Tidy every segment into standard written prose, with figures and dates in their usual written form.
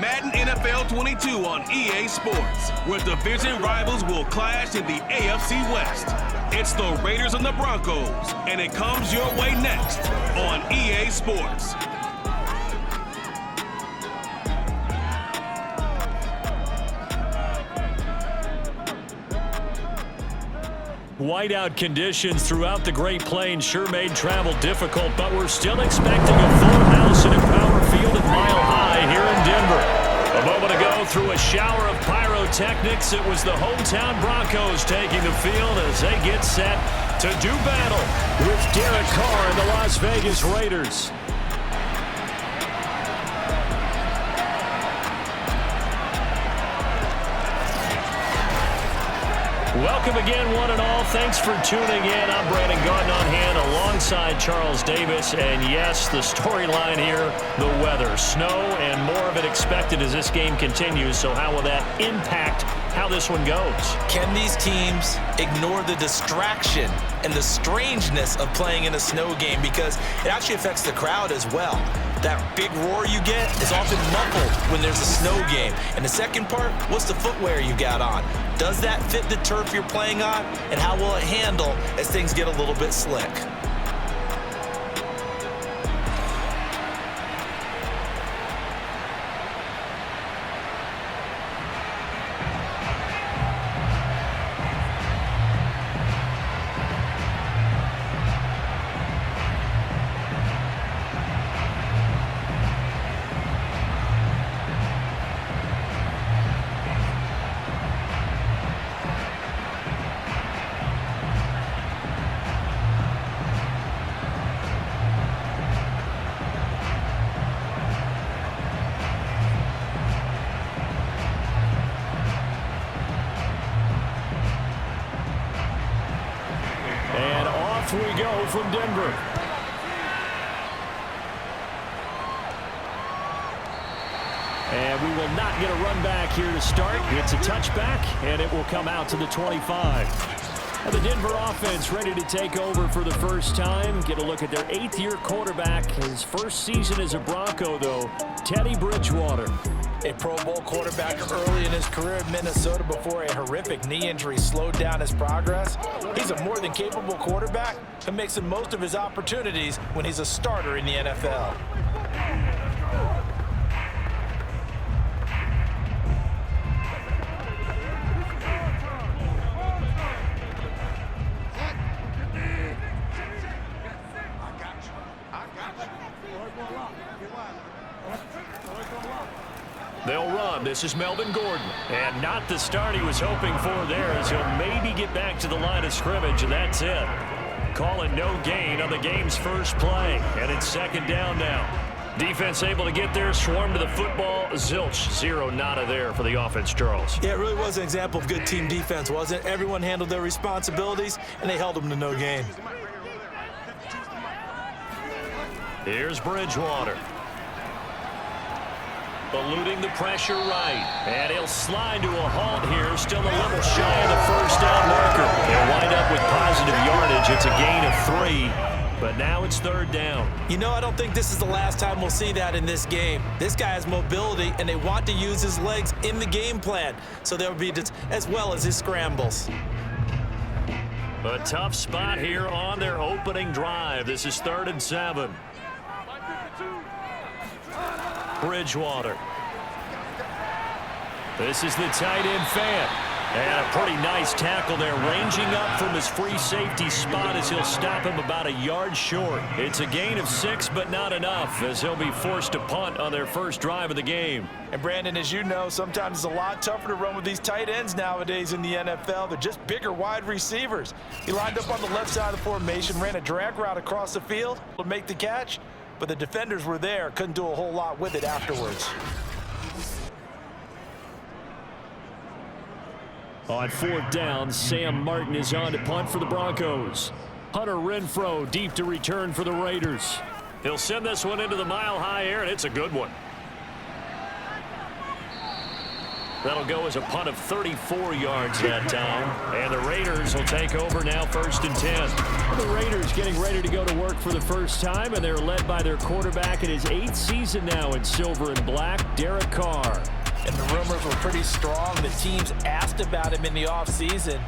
Madden NFL 22 on EA Sports, where division rivals will clash in the AFC West. It's the Raiders and the Broncos, and it comes your way next on EA Sports. Whiteout conditions throughout the Great Plains sure made travel difficult, but we're still expecting a full house at Empower Field at Mile High here in Denver. A moment ago, through a shower of pyrotechnics, it was the hometown Broncos taking the field as they get set to do battle with Derek Carr and the Las Vegas Raiders. Welcome again, one and all. Thanks for tuning in. I'm Brandon Garden on hand alongside Charles Davis. And yes, the storyline here, the weather. Snow and more of it expected as this game continues. So how will that impact how this one goes? Can these teams ignore the distraction and the strangeness of playing in a snow game? Because it actually affects the crowd as well. That big roar you get is often muffled when there's a snow game. And the second part, what's the footwear you got on? Does that fit the turf you're playing on? And how will it handle as things get a little bit slick? We go from Denver. And we will not get a run back here to start. It's a touchback, and it will come out to the 25. And the Denver offense ready to take over for the first time. Get a look at their 8th-year quarterback. His first season as a Bronco, though, Teddy Bridgewater. A Pro Bowl quarterback early in his career in Minnesota before a horrific knee injury slowed down his progress. He's a more than capable quarterback who makes the most of his opportunities when he's a starter in the NFL. They'll run. This is Melvin Gordon. And not the start he was hoping for there, as he'll maybe get back to the line of scrimmage, and that's it. Calling no gain on the game's first play. And it's second down now. Defense able to get there, swarm to the football. Zilch, zero nada there for the offense, Charles. Yeah, it really was an example of good team defense, wasn't it? Everyone handled their responsibilities, and they held them to no gain. Here's Bridgewater. Eluding the pressure right. And he'll slide to a halt here. Still a little shy of the first down marker. They'll wind up with positive yardage. It's a gain of 3. But now it's third down. You know, I don't think this is the last time we'll see that in this game. This guy has mobility, and they want to use his legs in the game plan. So they'll be just as well as his scrambles. A tough spot here on their opening drive. This is 3rd and 7. Bridgewater. This is the tight end Fant. And a pretty nice tackle there, ranging up from his free safety spot as he'll stop him about a yard short. It's a gain of 6, but not enough, as he'll be forced to punt on their first drive of the game. And Brandon, as you know, sometimes it's a lot tougher to run with these tight ends nowadays in the NFL. They're just bigger wide receivers. He lined up on the left side of the formation, ran a drag route across the field to make the catch. But the defenders were there, couldn't do a whole lot with it afterwards. On 4th down, Sam Martin is on to punt for the Broncos. Hunter Renfrow deep to return for the Raiders. He'll send this one into the mile-high air, and it's a good one. That'll go as a punt of 34 yards that time. And the Raiders will take over now, 1st and 10. The Raiders getting ready to go to work for the first time, and they're led by their quarterback in his 8th season now in silver and black, Derek Carr. And the rumors were pretty strong. The teams asked about him in the offseason.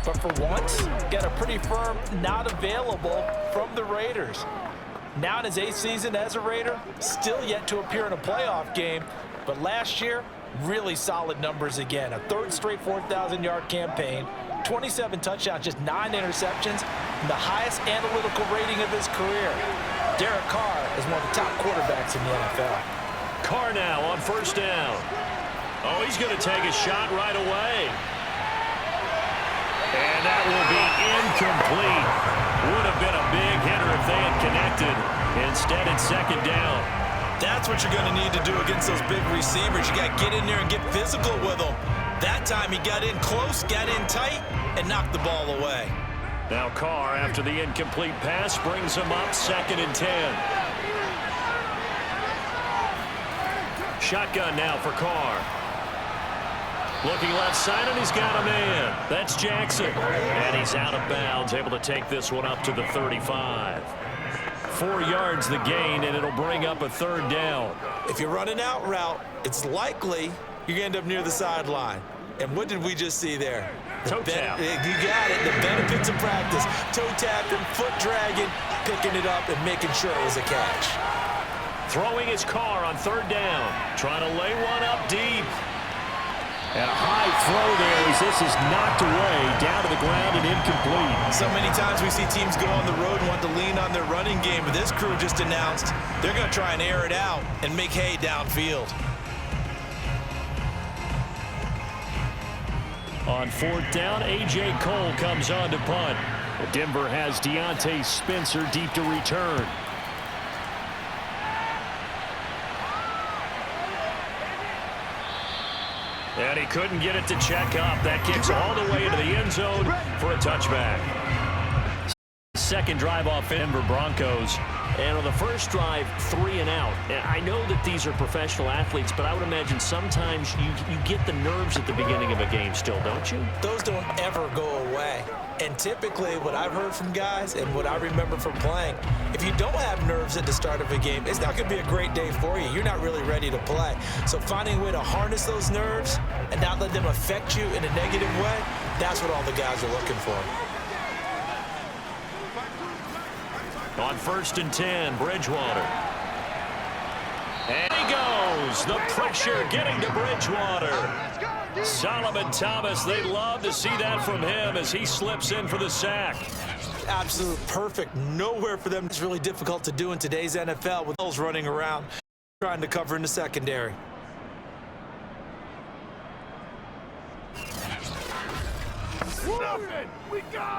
But for once, got a pretty firm not available from the Raiders. Now in his 8th season as a Raider, still yet to appear in a playoff game. But last year, really solid numbers again. A 3rd straight 4,000-yard campaign, 27 touchdowns, just 9 interceptions, and the highest analytical rating of his career. Derek Carr is one of the top quarterbacks in the NFL. Carr now on 1st down. Oh, he's going to take a shot right away. And that will be incomplete. Would have been a big hitter if they had connected. Instead, it's 2nd down. That's what you're going to need to do against those big receivers. You got to get in there and get physical with them. That time he got in close, got in tight, and knocked the ball away. Now Carr, after the incomplete pass, brings him up 2nd and 10. Shotgun now for Carr. Looking left side, and he's got a man. That's Jackson. And he's out of bounds, able to take this one up to the 35. 4 yards the gain, and it'll bring up a 3rd down. If you're running out route, it's likely you're going to end up near the sideline. And what did we just see there? Toe tap. You got it. The benefits of practice. Toe tapping, foot dragging, picking it up, and making sure it was a catch. Throwing his Carr on 3rd down. Trying to lay one up deep. And a high throw there as this is knocked away, down to the ground and incomplete. So many times we see teams go on the road and want to lean on their running game, but this crew just announced they're going to try and air it out and make hay downfield. On 4th down, A.J. Cole comes on to punt. Denver has Deontay Spencer deep to return. And he couldn't get it to check up. That kicks all the way into the end zone for a touchback. 2nd drive off Denver Broncos. And on the first drive, 3 and out. And I know that these are professional athletes, but I would imagine sometimes you get the nerves at the beginning of a game still, don't you? Those don't ever go away. And typically what I've heard from guys and what I remember from playing, if you don't have nerves at the start of a game, it's not going to be a great day for you. You're not really ready to play. So finding a way to harness those nerves and not let them affect you in a negative way, that's what all the guys are looking for. On 1st and 10, Bridgewater. And he goes. The pressure getting to Bridgewater. Solomon Thomas, they'd love to see that from him as he slips in for the sack. Absolute perfect. Nowhere for them. It's really difficult to do in today's NFL with those running around trying to cover in the secondary.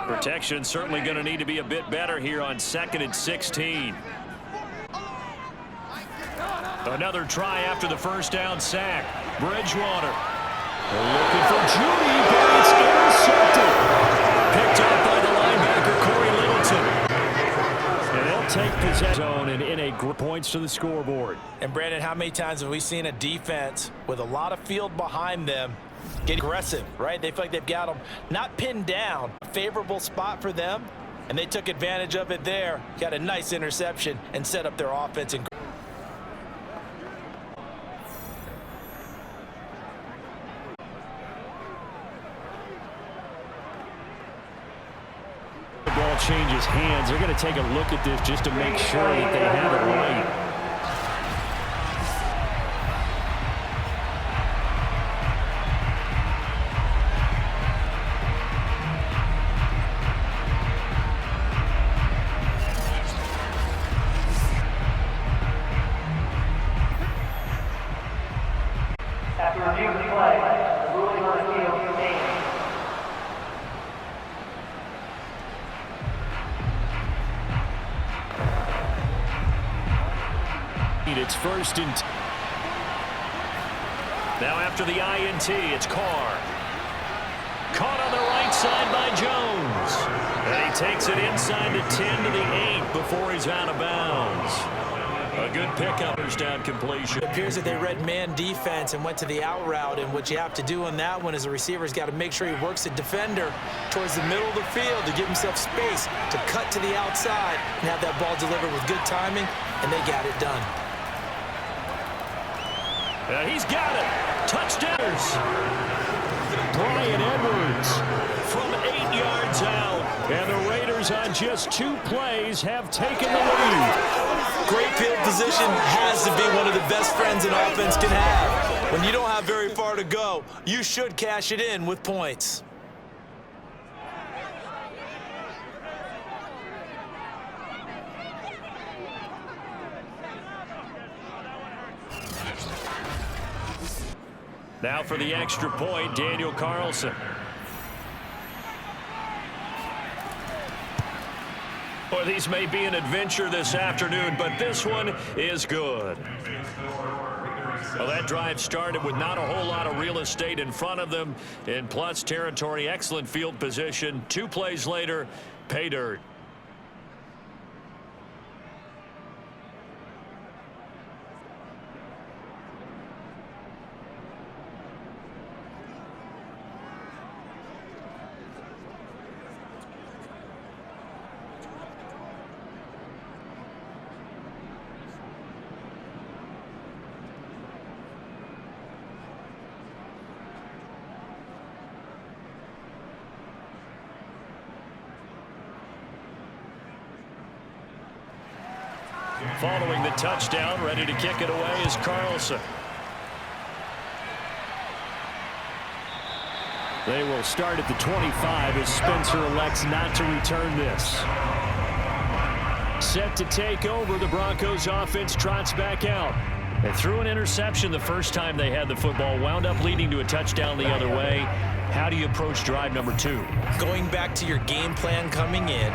Protection certainly going to need to be a bit better here on 2nd and 16. Another try after the 1st down sack. Bridgewater looking for Judy, but it's intercepted. Picked up by the linebacker, Corey Littleton. And they'll take possession and in a points to the scoreboard. And Brandon, how many times have we seen a defense with a lot of field behind them get aggressive, right? They feel like they've got them not pinned down, a favorable spot for them, and they took advantage of it there. Got a nice interception and set up their offense. The ball changes hands. They're going to take a look at this just to make sure that they have it right. After reviewing the play, the ruling on the field stands. It's 1st and 10. Now after the INT, it's Carr. Caught on the right side by Jones. And he takes it inside the 10 to the 8 before he's out of bounds. A good pickup, first down completion. It appears that they read man defense and went to the out route, and what you have to do on that one is the receiver's got to make sure he works the defender towards the middle of the field to give himself space to cut to the outside and have that ball delivered with good timing, and they got it done. He's got it. Touchdowns. Brian Edwards from 8 yards out. And the Raiders on just 2 plays have taken the lead. Great field position has to be one of the best friends an offense can have. When you don't have very far to go, you should cash it in with points. Now for the extra point, Daniel Carlson. Well, these may be an adventure this afternoon, but this one is good. Well, that drive started with not a whole lot of real estate in front of them. In plus territory, excellent field position. 2 plays later, pay dirt. Following the touchdown, ready to kick it away is Carlson. They will start at the 25 as Spencer elects not to return this. Set to take over, the Broncos offense trots back out. They threw an interception the first time they had the football, wound up leading to a touchdown the other way. How do you approach drive number 2? Going back to your game plan coming in,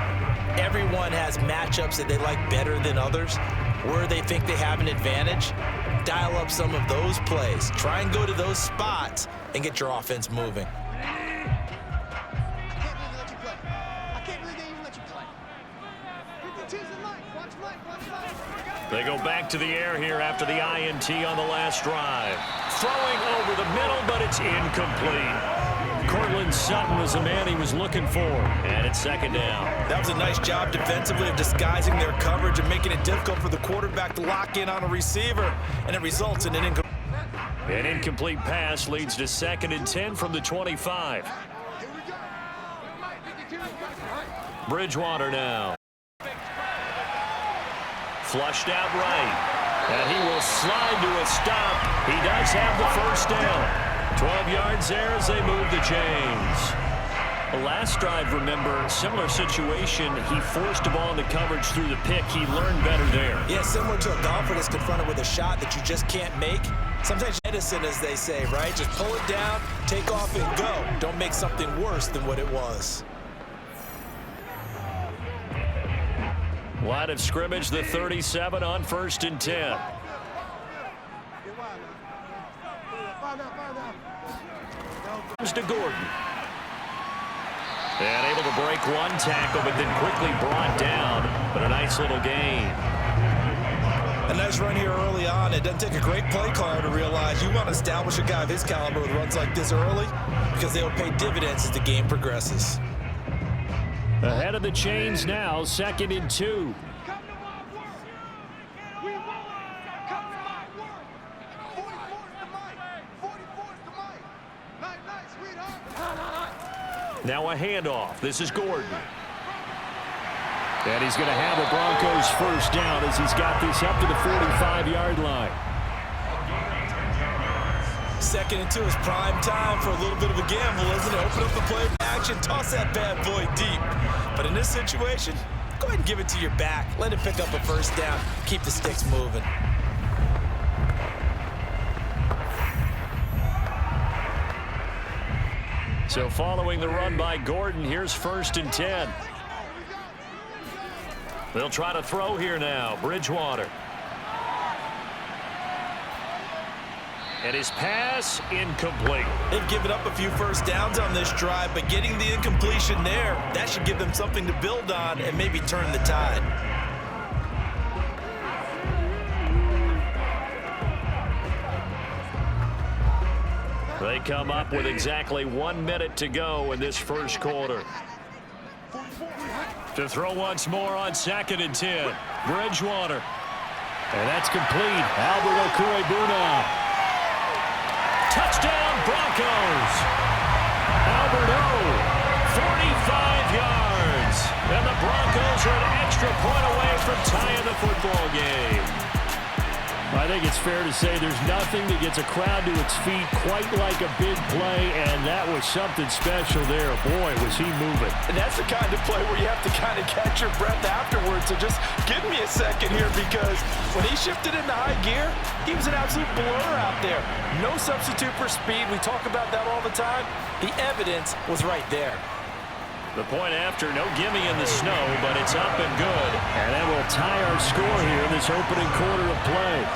everyone has matchups that they like better than others, where they think they have an advantage. Dial up some of those plays. Try and go to those spots and get your offense moving. They go back to the air here after the INT on the last drive. Throwing over the middle, but it's incomplete. Cortland Sutton was the man he was looking for, and it's second down. That was a nice job defensively of disguising their coverage and making it difficult for the quarterback to lock in on a receiver, and it results in an incomplete. An incomplete pass leads to 2nd and 10 from the 25. Bridgewater now. Flushed out right, and he will slide to a stop. He does have the first down. 12 yards there as they move the chains. The last drive, remember, similar situation. He forced a ball into coverage through the pick. He learned better there. Yeah, similar to a golfer that's confronted with a shot that you just can't make. Sometimes medicine, as they say, right? Just pull it down, take off, and go. Don't make something worse than what it was. Line of scrimmage, the 37 on 1st and 10. Comes to Gordon. And able to break one tackle, but then quickly brought down. But a nice little gain. A nice run here early on. It doesn't take a great play caller to realize you want to establish a guy of his caliber with runs like this early, because they will pay dividends as the game progresses. Ahead of the chains now, 2nd and 2. Now a handoff. This is Gordon. And he's going to have the Broncos first down as he's got this up to the 45-yard line. 2nd and 2 is prime time for a little bit of a gamble, isn't it? Open up the play action, toss that bad boy deep. But in this situation, go ahead and give it to your back. Let it pick up a first down. Keep the sticks moving. So following the run by Gordon, here's 1st and 10. They'll try to throw here now. Bridgewater. And his pass incomplete. They've given up a few first downs on this drive, but getting the incompletion there, that should give them something to build on and maybe turn the tide. They come up with exactly 1 minute to go in this first quarter. To throw once more on 2nd and 10. Bridgewater. And that's complete. Albert Okwuegbuna. Touchdown Broncos. Albert O. 45 yards. And the Broncos are an extra point away from tying the football game. I think it's fair to say there's nothing that gets a crowd to its feet quite like a big play, and that was something special there. Boy, was he moving. And that's the kind of play where you have to kind of catch your breath afterwards. So just give me a second here, because when he shifted into high gear, he was an absolute blur out there. No substitute for speed. We talk about that all the time. The evidence was right there. The point after, no gimme in the snow, but it's up and good. And that will tie our score here in this opening quarter of play.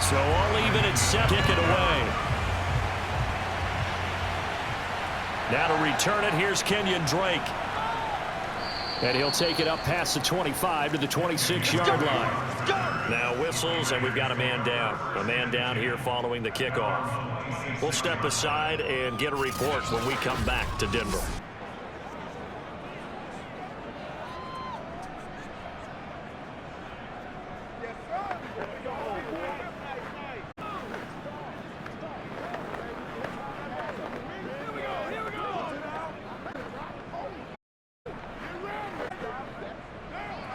So all even at 7. Kick it away. Now to return it, here's Kenyon Drake. And he'll take it up past the 25 to the 26-yard line. Now whistles, and we've got a man down. A man down here following the kickoff. We'll step aside and get a report when we come back to Denver.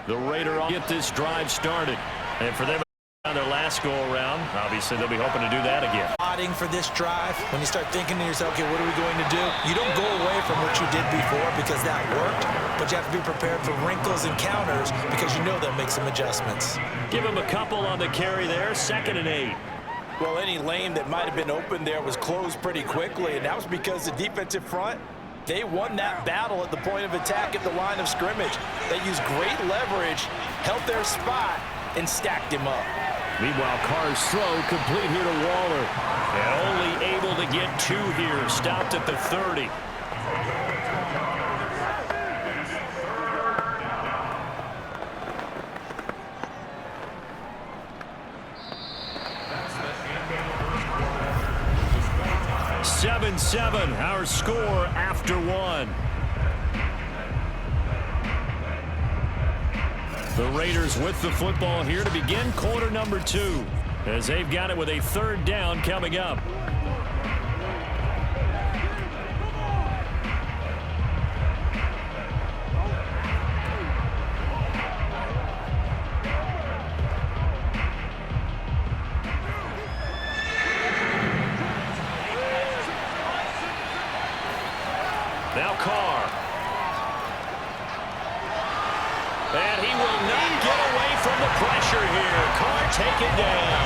The Raiders get this drive started. And for them on their last go-around, obviously they'll be hoping to do that again. Plotting for this drive, when you start thinking to yourself, okay, what are we going to do? You don't go away from what you did before because that worked, but you have to be prepared for wrinkles and counters because you know they'll make some adjustments. Give him a couple on the carry there, 2nd and 8. Well, any lane that might have been open there was closed pretty quickly, and that was because the defensive front, they won that battle at the point of attack at the line of scrimmage. They used great leverage, held their spot, and stacked him up. Meanwhile, Carr's throw complete here to Waller. And only able to get 2 here, stopped at the 30. Seven, our score after 1. The Raiders with the football here to begin quarter number 2, as they've got it with a 3rd down coming up. Now Carr. And he will not get away from the pressure here. Carr taken down.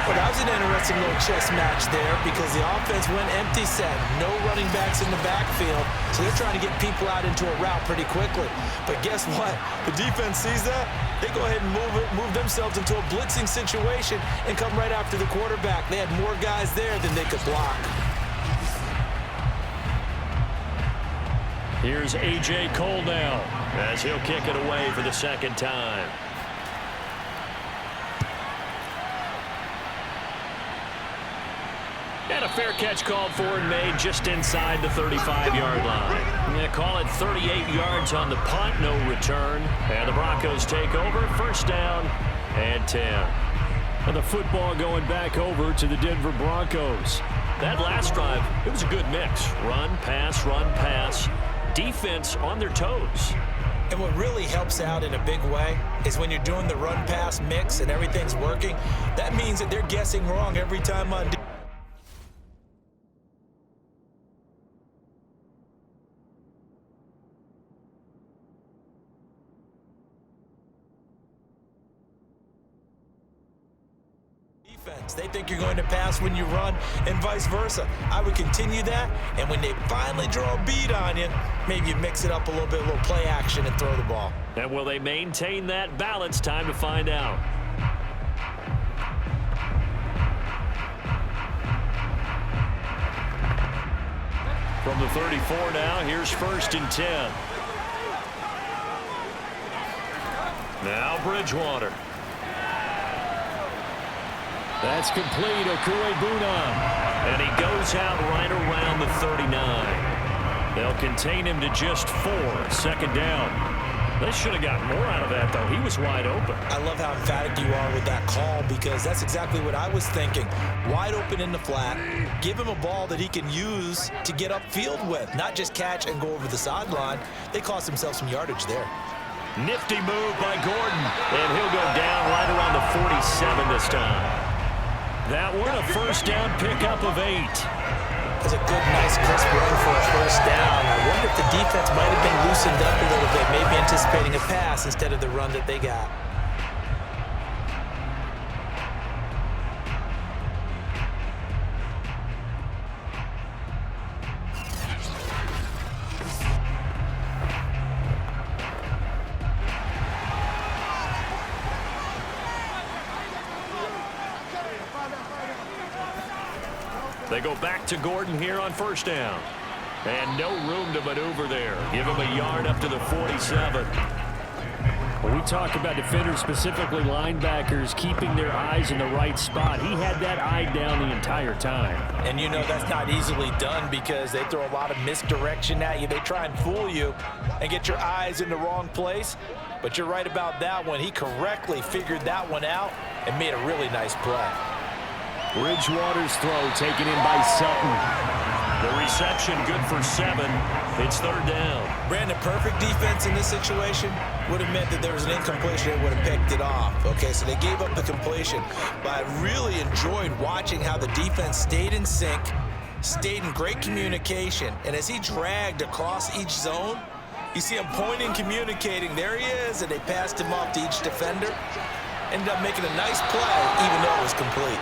Well, that was an interesting little chess match there because the offense went empty set. No running backs in the backfield, so they're trying to get people out into a route pretty quickly. But guess what? The defense sees that. They go ahead and move themselves into a blitzing situation and come right after the quarterback. They had more guys there than they could block. Here's A.J. Cole now as he'll kick it away for the 2nd time. And a fair catch called for and made just inside the 35-yard line. Yeah, call it 38 yards on the punt, no return. And the Broncos take over, 1st down and 10. And the football going back over to the Denver Broncos. That last drive, it was a good mix. Run, pass. Defense on their toes. And what really helps out in a big way is when you're doing the run-pass mix and everything's working, that means that they're guessing wrong every time on defense. defense. They think you're going to pass when you run and vice versa. I would continue that, and when they finally draw a bead on you, maybe you mix it up a little bit, a little play action, and throw the ball. And will they maintain that balance? Time to find out. From the 34 now, here's 1st and 10. Now Bridgewater. That's complete. Okuegbuna. And he goes out right around the 39. They'll contain him to just 4. 2nd down. They should have gotten more out of that, though. He was wide open. I love how emphatic you are with that call, because that's exactly what I was thinking. Wide open in the flat. Give him a ball that he can use to get upfield with, not just catch and go over the sideline. They cost themselves some yardage there. Nifty move by Gordon. And he'll go down right around the 47 this time. That one, a 1st down pickup of 8. That's a good, nice, crisp run for a 1st down. I wonder if the defense might have been loosened up a little bit, maybe anticipating a pass instead of the run that they got. They go back to Gordon here on 1st down. And no room to maneuver there. Give him a yard up to the 47. When we talk about defenders, specifically linebackers, keeping their eyes in the right spot, he had that eye down the entire time. And you know that's not easily done, because they throw a lot of misdirection at you. They try and fool you and get your eyes in the wrong place. But you're right about that one. He correctly figured that one out and made a really nice play. Bridgewater's throw taken in by Sutton. The reception good for 7. It's 3rd down. Brandon, perfect defense in this situation would have meant that there was an incompletion and would have picked it off. Okay, so they gave up the completion. But I really enjoyed watching how the defense stayed in sync, stayed in great communication. And as he dragged across each zone, you see him pointing, communicating. There he is, and they passed him off to each defender. Ended up making a nice play, even though it was complete.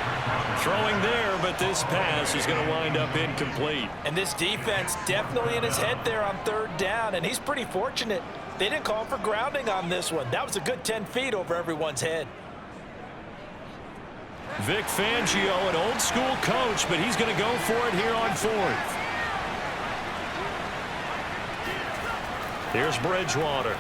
Throwing there, but this pass is going to wind up incomplete. And this defense definitely in his head there on 3rd down, and he's pretty fortunate. They didn't call for grounding on this one. That was a good 10 feet over everyone's head. Vic Fangio, an old school coach, but he's going to go for it here on 4th. Here's Bridgewater.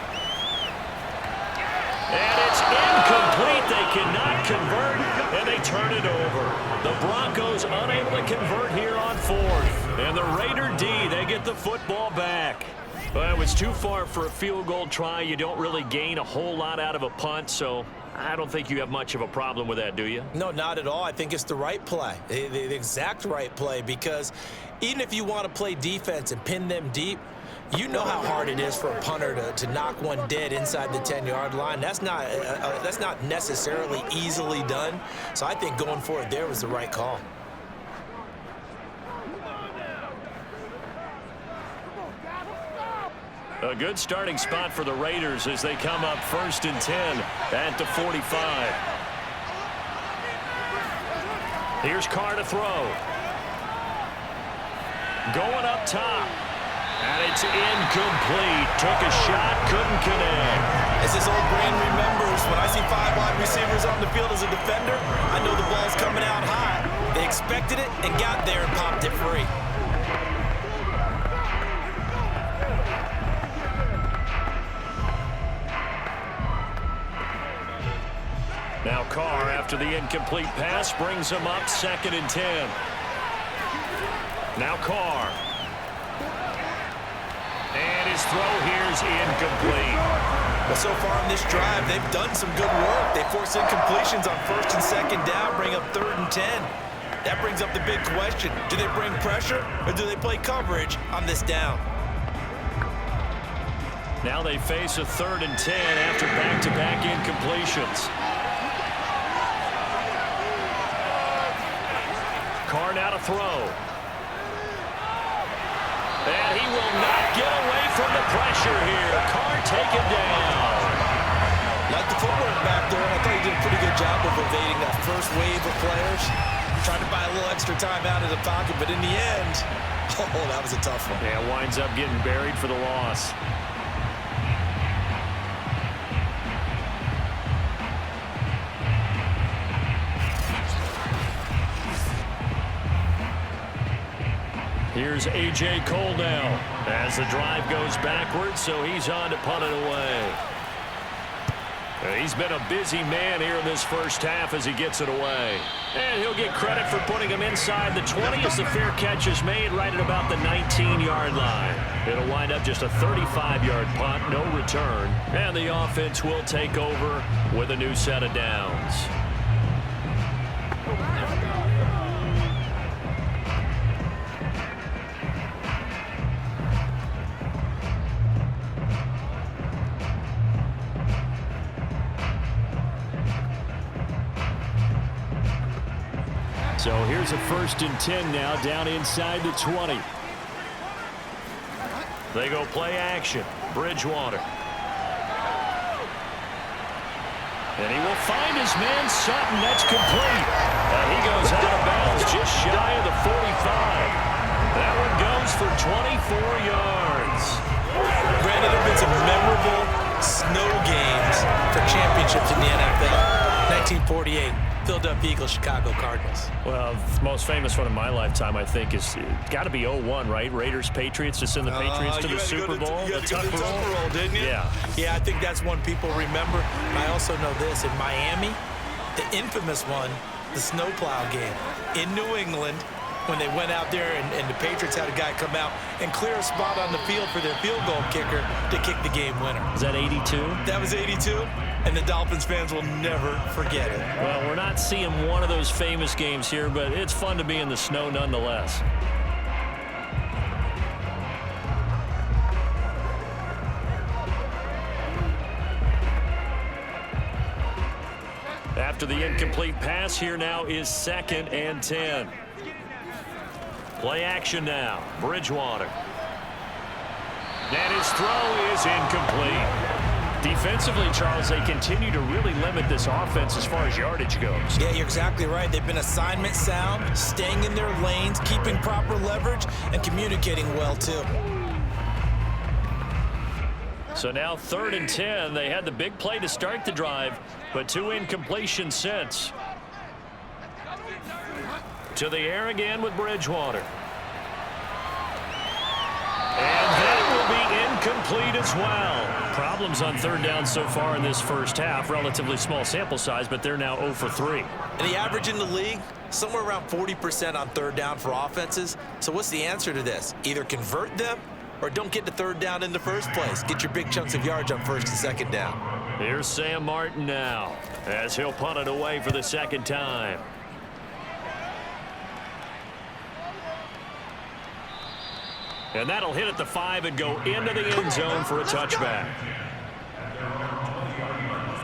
And it's incomplete. They cannot convert, and they turn it over. The Broncos unable to convert here on 4th. And the Raider D, they get the football back. Well, it was too far for a field goal try. You don't really gain a whole lot out of a punt, so I don't think you have much of a problem with that, do you? No, not at all. I think it's the right play, the exact right play, because even if you want to play defense and pin them deep, you know how hard it is for a punter to knock one dead inside the 10-yard line. That's not necessarily easily done. So I think going for it there was the right call. A good starting spot for the Raiders as they come up 1st and 10 at the 45. Here's Carr to throw. Going up top. And it's incomplete. Took a shot, couldn't connect. As his old brain remembers, when I see 5 wide receivers on the field as a defender, I know the ball's coming out high. They expected it and got there and popped it free. Now Carr, after the incomplete pass, brings him up 2nd and 10. Now Carr. And his throw here is incomplete. Well, so far in this drive, they've done some good work. They force incompletions on 1st and 2nd down, bring up 3rd and 10. That brings up the big question. Do they bring pressure or do they play coverage on this down? Now they face a 3rd and 10 after back-to-back incompletions. Carr now to throw. And he will not get away from the pressure here. Carr taken down. Like the footwork back there, and I thought he did a pretty good job of evading that first wave of players. Tried to buy a little extra time out of the pocket, but in the end, oh, that was a tough one. Yeah, winds up getting buried for the loss. Here's A.J. Cole now as the drive goes backwards, so he's on to punt it away. He's been a busy man here in this first half as he gets it away. And he'll get credit for putting him inside the 20 as the fair catch is made right at about the 19-yard line. It'll wind up just a 35-yard punt, no return. And the offense will take over with a new set of downs. So here's a 1st and 10 now down inside the 20. They go play action. Bridgewater. And he will find his man Sutton. That's complete. He goes out of bounds just shy of the 45. That one goes for 24 yards. Brandon, there have been some memorable snow games for championships in the NFL. 1948. Philadelphia Eagles, Chicago Cardinals. Well, the most famous one in my lifetime, I think, is got to be 01, right? Raiders, Patriots, to send the Patriots to the Super Bowl. You had to go to the Super Bowl, didn't you? Yeah. Yeah, I think that's one people remember. I also know this. In Miami, the infamous one, the snowplow game. In New England, when they went out there and the Patriots had a guy come out and clear a spot on the field for their field goal kicker to kick the game winner. Is that 82? That was 82. And the Dolphins fans will never forget it. Well, we're not seeing one of those famous games here, but it's fun to be in the snow nonetheless. After the incomplete pass, here now is 2nd and 10. Play action now. Bridgewater. And his throw is incomplete. Defensively, Charles, they continue to really limit this offense as far as yardage goes. Yeah, you're exactly right. They've been assignment sound, staying in their lanes, keeping proper leverage, and communicating well, too. So now 3rd and 10. They had the big play to start the drive, but 2 incompletions since. To the air again with Bridgewater. And that will be incomplete as well. Problems on 3rd down so far in this first half. Relatively small sample size, but they're now 0 for 3. And the average in the league, somewhere around 40% on 3rd down for offenses. So what's the answer to this? Either convert them or don't get to 3rd down in the first place. Get your big chunks of yards on 1st and 2nd down. Here's Sam Martin now as he'll punt it away for the 2nd time. And that'll hit at the 5 and go into the end zone for a touchback.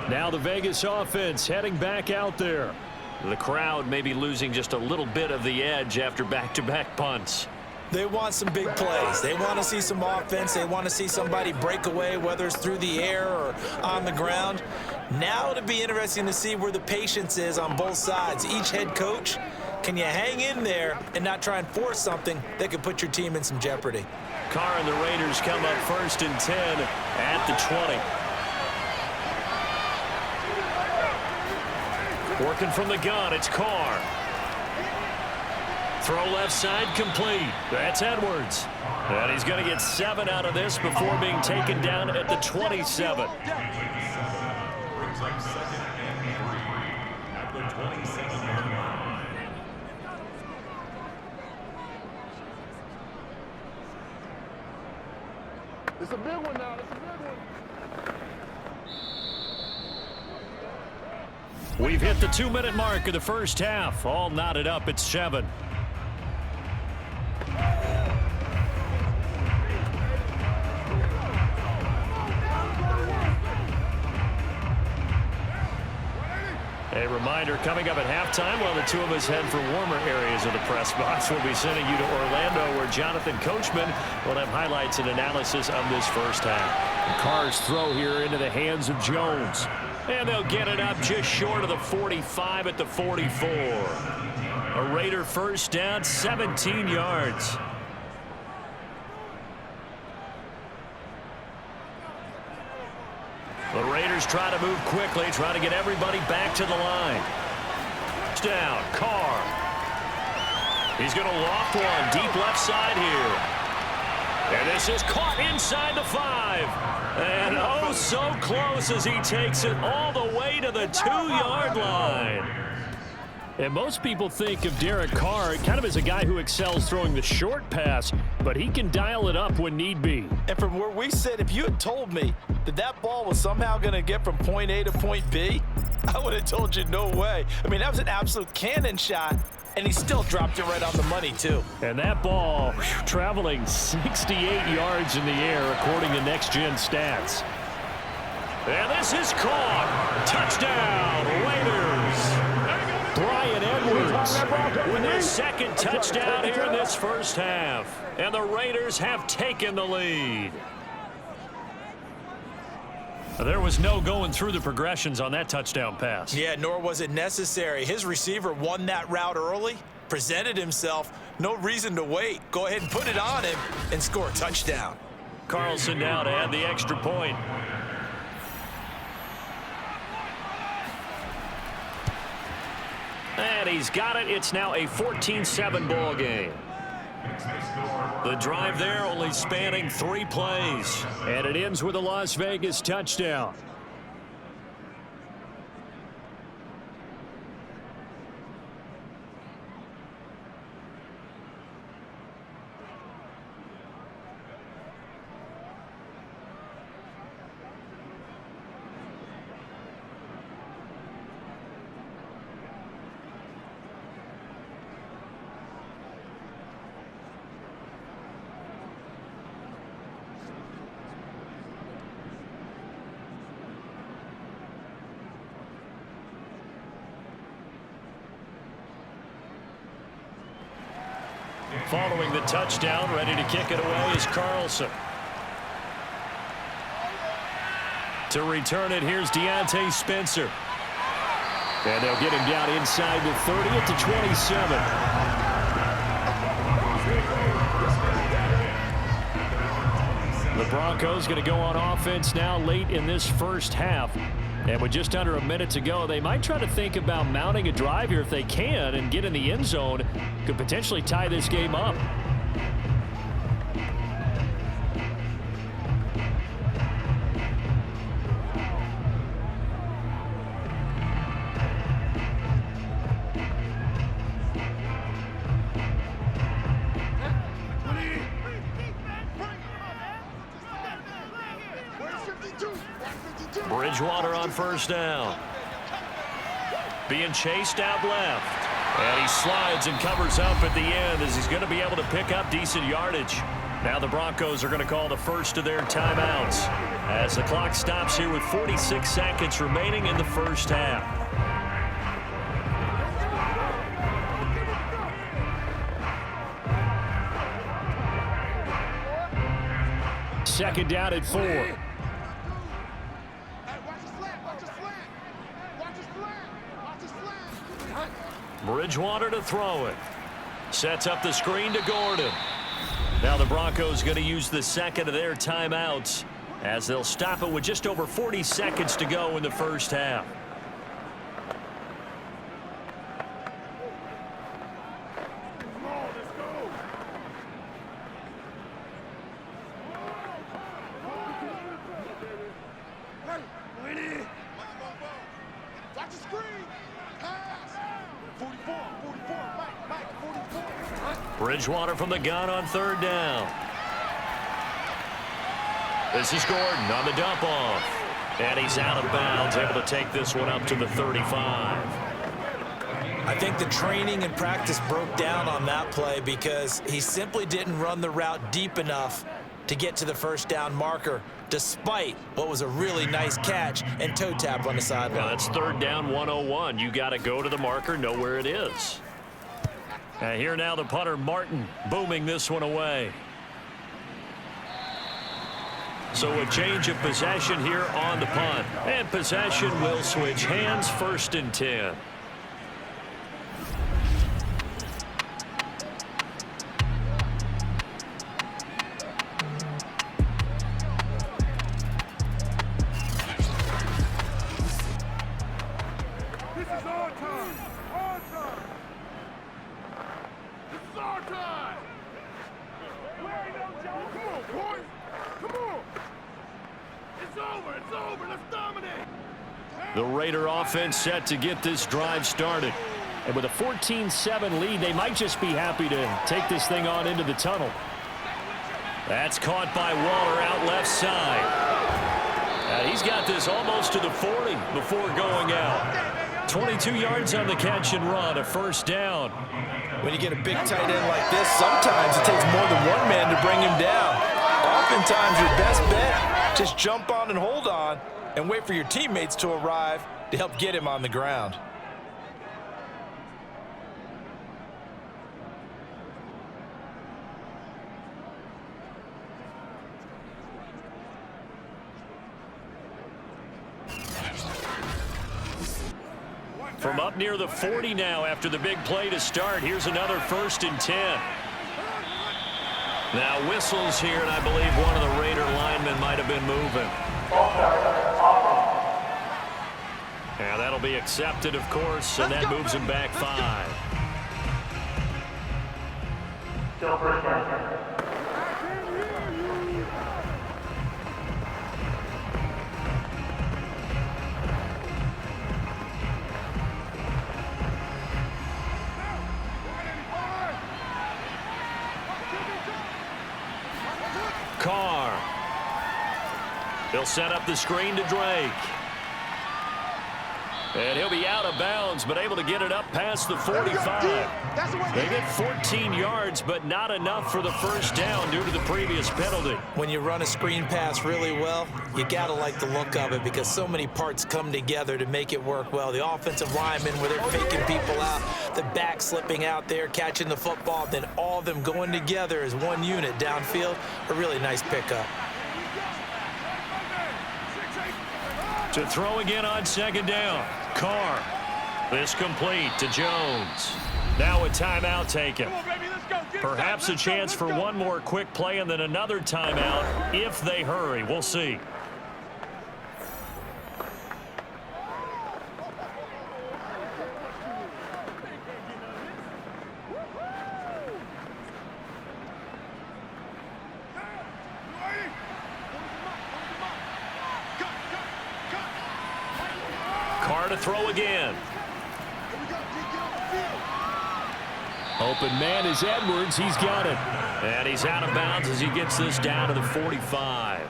Now the Vegas offense heading back out there. The crowd may be losing just a little bit of the edge after back-to-back punts. They want some big plays. They want to see some offense. They want to see somebody break away, whether it's through the air or on the ground. Now it'll be interesting to see where the patience is on both sides. Each head coach, can you hang in there and not try and force something that could put your team in some jeopardy? Carr and the Raiders come up 1st and 10 at the 20. Working from the gun, it's Carr. Throw left side complete. That's Edwards. And he's going to get 7 out of this before being taken down at the 27. It's a big one now. It's a big one. We've hit the 2-minute mark of the first half. All knotted up at 7. A reminder coming up at halftime while the two of us head for warmer areas of the press box. We'll be sending you to Orlando where Jonathan Coachman will have highlights and analysis of this first half. And Carr's throw here into the hands of Jones. And they'll get it up just short of the 45 at the 44. A Raider first down, 17 yards. The Raiders try to move quickly, try to get everybody back to the line. Down, Carr. He's going to loft one deep left side here. And this is caught inside the 5. And oh, so close as he takes it all the way to the 2-yard line. And most people think of Derek Carr kind of as a guy who excels throwing the short pass, but he can dial it up when need be. And from where we sit, if you had told me that that ball was somehow going to get from point A to point B, I would have told you no way. I mean, that was an absolute cannon shot, and he still dropped it right on the money, too. And that ball traveling 68 yards in the air, according to Next Gen Stats. And this is caught. Touchdown, Raiders. Bryan Edwards with his second touchdown here in this first half. And the Raiders have taken the lead. There was no going through the progressions on that touchdown pass. Yeah, nor was it necessary. His receiver won that route early, presented himself. No reason to wait. Go ahead and put it on him and score a touchdown. Carlson now to add the extra point. And he's got it. It's now a 14-7 ball game. The drive there only spanning 3 plays. And it ends with a Las Vegas touchdown. Following the touchdown, ready to kick it away is Carlson. To return it, here's Deontay Spencer. And they'll get him down inside the 30 at the 27. The Broncos going to go on offense now late in this first half. And with just under a minute to go, they might try to think about mounting a drive here if they can and get in the end zone. Could potentially tie this game up. Bridgewater on first down. Being chased out left. And he slides and covers up at the end as he's going to be able to pick up decent yardage. Now the Broncos are going to call the first of their timeouts as the clock stops here with 46 seconds remaining in the first half. Second down at 4. Bridgewater to throw it. Sets up the screen to Gordon. Now the Broncos going to use the second of their timeouts as they'll stop it with just over 40 seconds to go in the first half. Bridgewater from the gun on third down. This is Gordon on the dump off. And he's out of bounds, able to take this one up to the 35. I think the training and practice broke down on that play because he simply didn't run the route deep enough to get to the first down marker, despite what was a really nice catch and toe tap on the sideline. Now that's third down 101. You got to go to the marker, know where it is. And here now the punter Martin booming this one away. So a change of possession here on the punt. And possession will switch hands, 1st and 10. This is our time. Our time. This is our time. There ain't no joke. Come on, boys. Come on. It's over. It's over. Let's dominate. The Raider offense set to get this drive started. And with a 14-7 lead, they might just be happy to take this thing on into the tunnel. That's caught by Waller out left side. He's got this almost to the 40 before going out. 22 yards on the catch and run, a 1st down. When you get a big tight end like this, sometimes it takes more than one man to bring him down. Oftentimes, your best bet, just jump on and hold on and wait for your teammates to arrive to help get him on the ground. From up near the 40 now after the big play to start. Here's another 1st and 10. Now whistles here, and I believe one of the Raider linemen might have been moving. Yeah, that'll be accepted, of course, and that moves him back 5. Still 1st down. Carr. He'll set up the screen to Drake. And he'll be out of bounds, but able to get it up past the 45. They get 14 yards, but not enough for the 1st down due to the previous penalty. When you run a screen pass really well, you got to like the look of it because so many parts come together to make it work well. The offensive linemen, where they're faking people out, the back slipping out there, catching the football, then all of them going together as one unit downfield. A really nice pickup. To throw again on 2nd down. Carr. This complete to Jones. Now a timeout taken. Perhaps a chance for one more quick play and then another timeout if they hurry. We'll see. Carr to throw again. Open man is Edwards. He's got it. And he's out of bounds as he gets this down to the 45.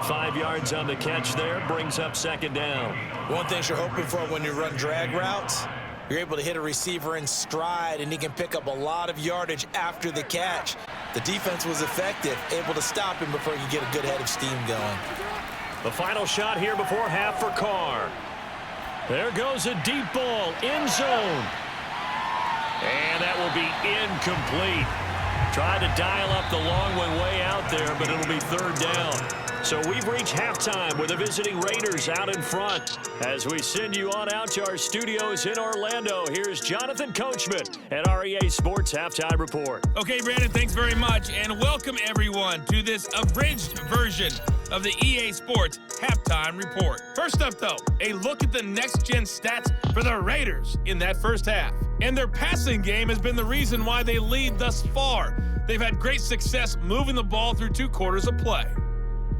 5 yards on the catch there. Brings up 2nd down. One thing you're hoping for when you run drag routes, you're able to hit a receiver in stride, and he can pick up a lot of yardage after the catch. The defense was effective, able to stop him before you get a good head of steam going. The final shot here before half for Carr. There goes a deep ball, end zone. And that will be incomplete. Tried to dial up the long one way out there, but it'll be 3rd down. So we've reached halftime with the visiting Raiders out in front. As we send you on out to our studios in Orlando, here's Jonathan Coachman at our EA Sports Halftime Report. Okay, Brandon, thanks very much, and welcome everyone to this abridged version of the EA Sports Halftime Report. First up, though, a look at the next-gen stats for the Raiders in that first half. And their passing game has been the reason why they lead thus far. They've had great success moving the ball through 2 quarters of play.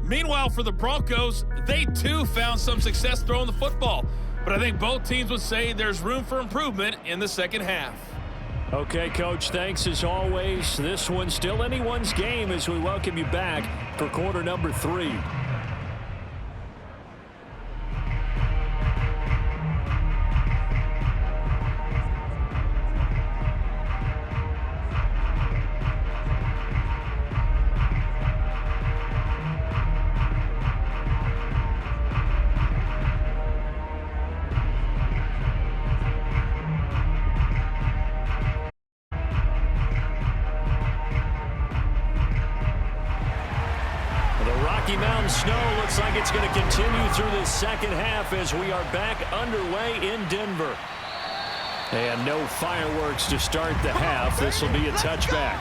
Meanwhile, for the Broncos, they too found some success throwing the football. But I think both teams would say there's room for improvement in the second half. Okay, Coach, thanks as always. This one's still anyone's game as we welcome you back for quarter number 3. some snow. Looks like it's going to continue through this second half as we are back underway in Denver. And no fireworks to start the half. This will be a touchback.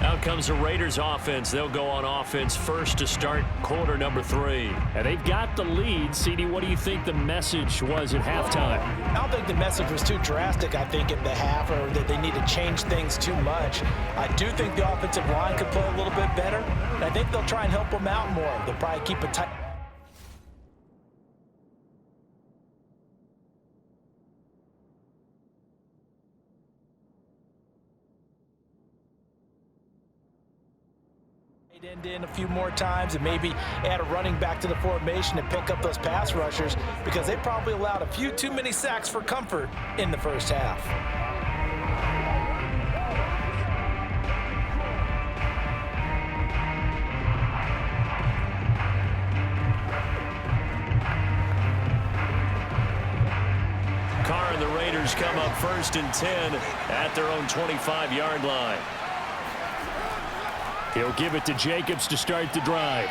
Out comes the Raiders offense. They'll go on offense first to start quarter number 3. And they've got the lead. CD, what do you think the message was at halftime? I don't think the message was too drastic, I think, in the half, or that they need to change things too much. I do think the offensive line could play a little bit better, and I think they'll try and help them out more. They'll probably keep it tight. End in a few more times and maybe add a running back to the formation and pick up those pass rushers, because they probably allowed a few too many sacks for comfort in the first half. Carr and the Raiders come up 1st and 10 at their own 25-yard line. He'll give it to Jacobs to start the drive.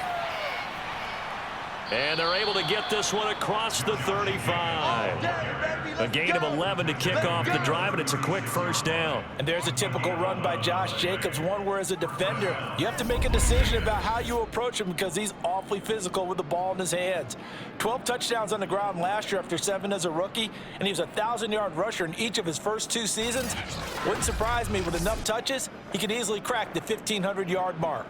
And they're able to get this one across the 35. A gain of 11 to kick off the drive, and it's a quick first down. And there's a typical run by Josh Jacobs, one where as a defender, you have to make a decision about how you approach him, because he's awfully physical with the ball in his hands. 12 touchdowns on the ground last year after 7 as a rookie, and he was a 1,000-yard rusher in each of his first 2 seasons. Wouldn't surprise me, with enough touches, he could easily crack the 1,500-yard mark.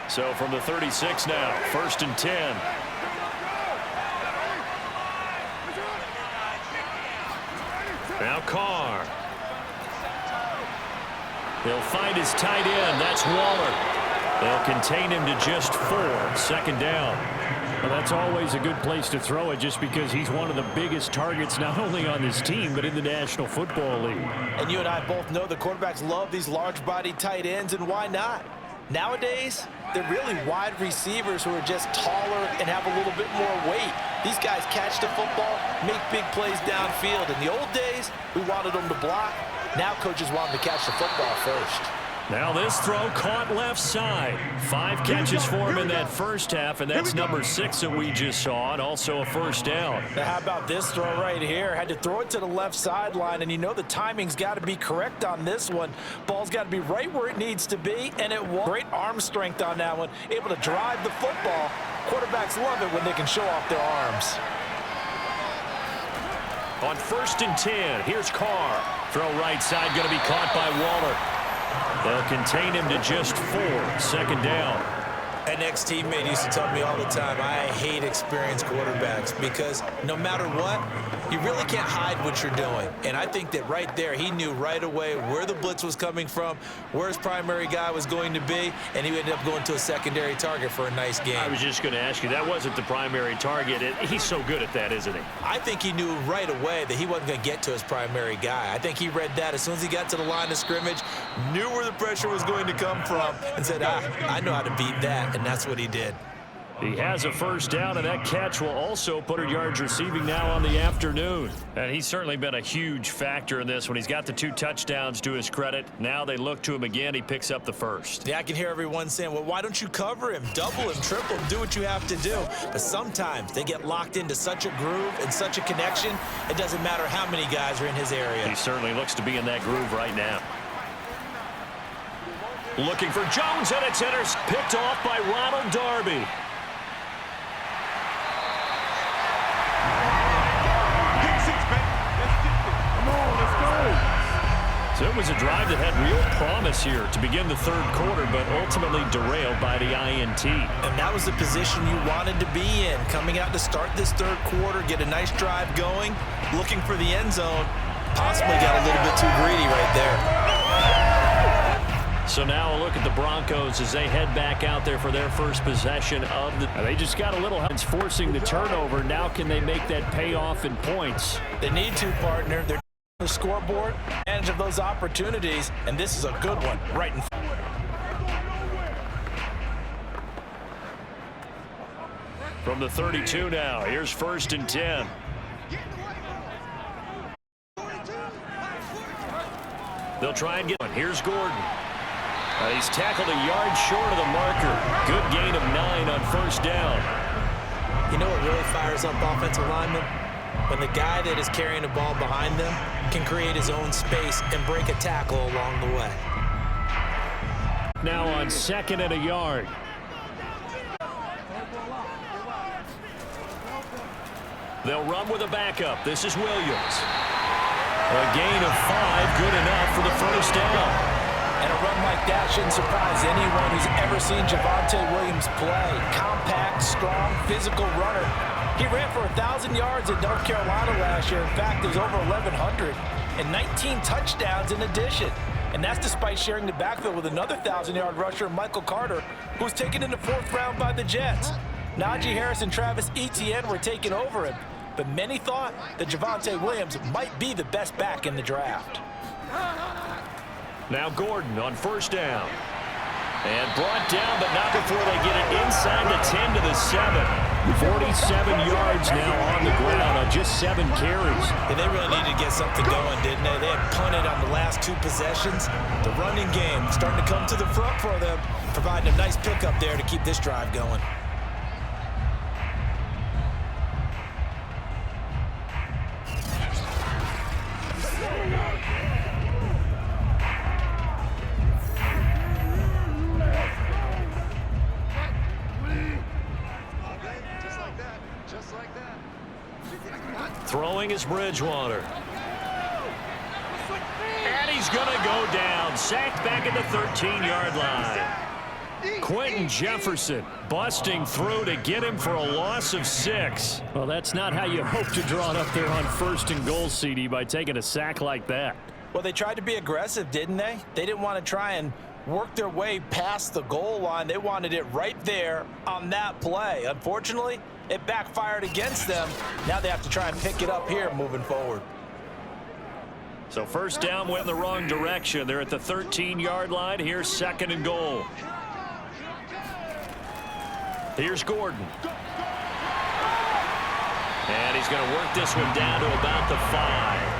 So from the 36 now, 1st and 10. Now Carr. He'll find his tight end. That's Waller. They'll contain him to just 4. 2nd down. Well, that's always a good place to throw it, just because he's one of the biggest targets not only on this team but in the National Football League. And you and I both know the quarterbacks love these large-bodied tight ends, and why not? Nowadays, they're really wide receivers who are just taller and have a little bit more weight. These guys catch the football, make big plays downfield. In the old days, we wanted them to block. Now coaches want them to catch the football first. Now this throw caught left side. 5 catches for him in that first half, and that's number 6 that we just saw, and also a first down. Now how about this throw right here? Had to throw it to the left sideline, and you know the timing's got to be correct on this one. Ball's got to be right where it needs to be, and it was. Great arm strength on that one. Able to drive the football. Quarterbacks love it when they can show off their arms. On 1st and 10, here's Carr. Throw right side, going to be caught by Waller. They'll contain him to just 4. 2nd down. An ex-teammate used to tell me all the time, I hate experienced quarterbacks, because no matter what, you really can't hide what you're doing. And I think that right there, he knew right away where the blitz was coming from, where his primary guy was going to be, and he ended up going to a secondary target for a nice game. I was just going to ask you, that wasn't the primary target. He's so good at that, isn't he? I think he knew right away that he wasn't going to get to his primary guy. I think he read that as soon as he got to the line of scrimmage, knew where the pressure was going to come from, and said, I know how to beat that. And that's what he did. He has a first down, and that catch will also put 100 yards receiving now on the afternoon. And he's certainly been a huge factor in this when he's got the 2 touchdowns to his credit. Now they look to him again. He picks up the first. Yeah, I can hear everyone saying, well, why don't you cover him, double him, triple him, do what you have to do. But sometimes they get locked into such a groove and such a connection, it doesn't matter how many guys are in his area. He certainly looks to be in that groove right now. Looking for Jones, and it's picked off by Ronald Darby. So it was a drive that had real promise here to begin the 3rd quarter, but ultimately derailed by the INT. And that was the position you wanted to be in, coming out to start this 3rd quarter, get a nice drive going, looking for the end zone. Possibly got a little bit too greedy right there. So now a look at the Broncos as they head back out there for their first possession of the... They just got a little help forcing the turnover. Now can they make that pay off in points? They need to, partner. They're on the scoreboard, advantage of those opportunities, and this is a good one right in front. From the 32 now, here's 1st and 10. They'll try and get one. Here's Gordon. He's tackled a yard short of the marker. Good gain of 9 on first down. You know what really fires up offensive linemen? When the guy that is carrying the ball behind them can create his own space and break a tackle along the way. Now on 2nd and a yard. They'll run with a backup. This is Williams. A gain of 5, good enough for the first down. And a run like that shouldn't surprise anyone who's ever seen Javonte Williams play. Compact, strong, physical runner. He ran for 1,000 yards in North Carolina last year. In fact, there's over 1,100 and 19 touchdowns in addition. And that's despite sharing the backfield with another 1,000-yard rusher, Michael Carter, who was taken in the 4th round by the Jets. Najee Harris and Travis Etienne were taking over him, but many thought that Javonte Williams might be the best back in the draft. Now Gordon on first down. And brought down, but not before they get it inside the 10 to the 7. 47 yards now on the ground on just 7 carries. And they really needed to get something going, didn't they? They had punted on the last 2 possessions. The running game starting to come to the front for them, providing a nice pickup there to keep this drive going. Throwing is Bridgewater. And he's going to go down. Sacked back at the 13-yard line. Quentin Jefferson busting through to get him for a loss of 6. Well, that's not how you hope to draw it up there on 1st and goal, CD, by taking a sack like that. Well, they tried to be aggressive, didn't they? They didn't want to try and work their way past the goal line. They wanted it right there on that play. Unfortunately, it backfired against them. Now they have to try and pick it up here moving forward. So first down went in the wrong direction. They're at the 13-yard line. Here's 2nd and goal. Here's Gordon. And he's going to work this one down to about the 5.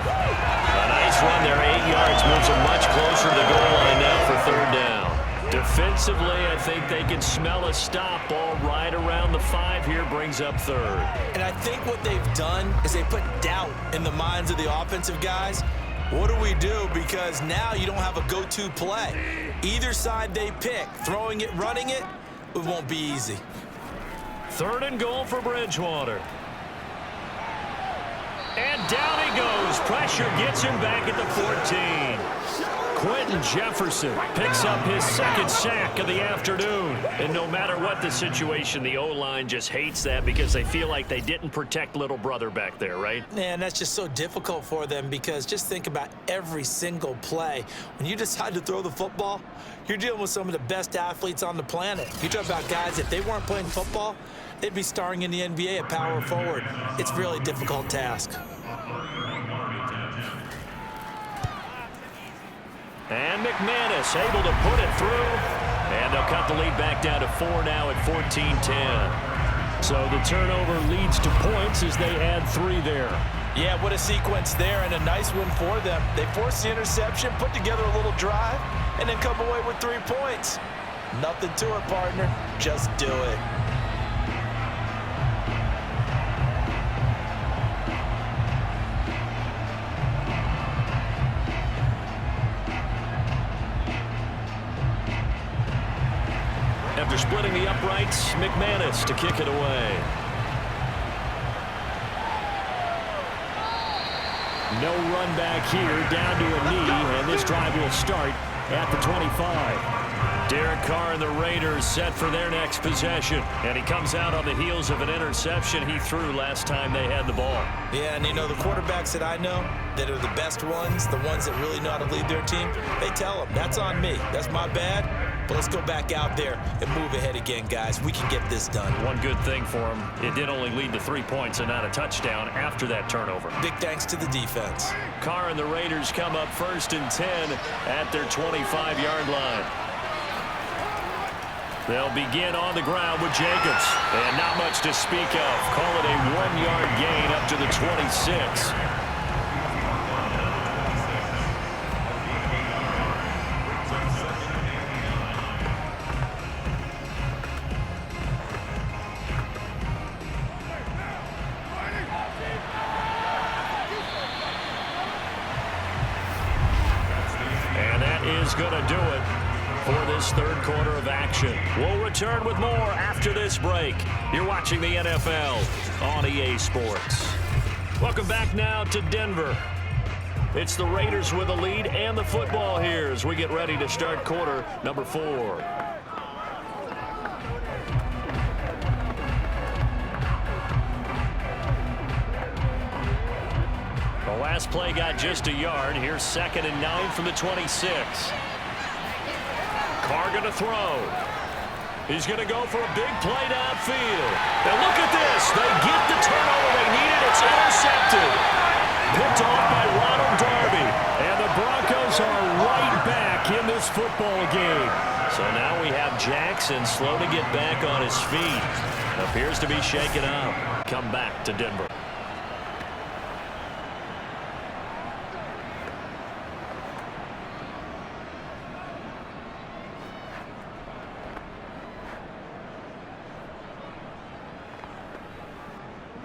A nice run there, 8 yards, moves him much closer to the goal line now for 3rd down. Defensively, I think they can smell a stop ball right around the 5 here, brings up 3rd. And I think what they've done is they put doubt in the minds of the offensive guys. What do we do? Because now you don't have a go-to play. Either side they pick, throwing it, running it, it won't be easy. 3rd and goal for Bridgewater. And down he goes. Pressure gets him back at the 14. Quentin Jefferson picks up his 2nd sack of the afternoon. And no matter what the situation, the O-line just hates that because they feel like they didn't protect little brother back there, right? Man, that's just so difficult for them because just think about every single play. When you decide to throw the football, you're dealing with some of the best athletes on the planet. You talk about guys, if they weren't playing football, they'd be starring in the NBA at power forward. It's a really difficult task. And McManus able to put it through. And they'll cut the lead back down to 4 now at 14-10. So the turnover leads to points as they add 3 there. Yeah, what a sequence there and a nice one for them. They forced the interception, put together a little drive, and then come away with 3 points. Nothing to it, partner. Just do it. After splitting the uprights, McManus to kick it away. No run back here, down to a knee, and this drive will start at the 25. Derek Carr and the Raiders set for their next possession. And he comes out on the heels of an interception he threw last time they had the ball. Yeah, and you know, the quarterbacks that I know that are the best ones, the ones that really know how to lead their team, they tell them, that's on me. That's my bad. But let's go back out there and move ahead again, guys. We can get this done. One good thing for him, it did only lead to 3 points and not a touchdown after that turnover. Big thanks to the defense. Carr and the Raiders come up 1st and 10 at their 25-yard line. They'll begin on the ground with Jacobs. And not much to speak of. Call it a 1-yard gain up to the 26. is going to do it for this third quarter of action. We'll return with more after this break. You're watching the NFL on EA Sports. Welcome back now to Denver. It's the Raiders with the lead and the football here as we get ready to start quarter number 4. The last play got just a yard. Here's 2nd and 9 from the 26. Carr going to throw. He's going to go for a big play downfield. And look at this. They get the turnover they needed. It's intercepted. Picked off by Ronald Darby. And the Broncos are right back in this football game. So now we have Jackson slow to get back on his feet. Appears to be shaken up. Come back to Denver.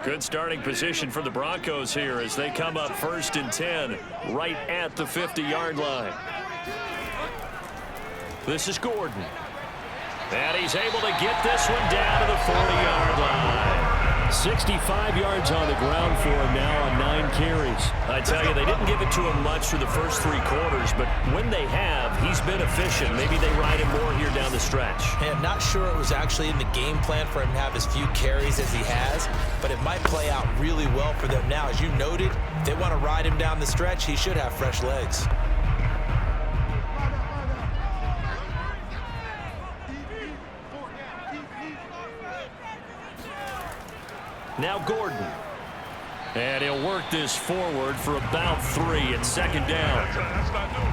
Good starting position for the Broncos here as they come up 1st and 10 right at the 50-yard line. This is Gordon. And he's able to get this one down to the 40-yard line. 65 yards on the ground for him now on 9 carries. I tell you, they didn't give it to him much through the first 3 quarters, but when they have, he's been efficient. Maybe they ride him more here down the stretch. Hey, I'm not sure it was actually in the game plan for him to have as few carries as he has, but it might play out really well for them now. As you noted, if they want to ride him down the stretch, he should have fresh legs. Now Gordon. And he'll work this forward for about 3 at 2nd down.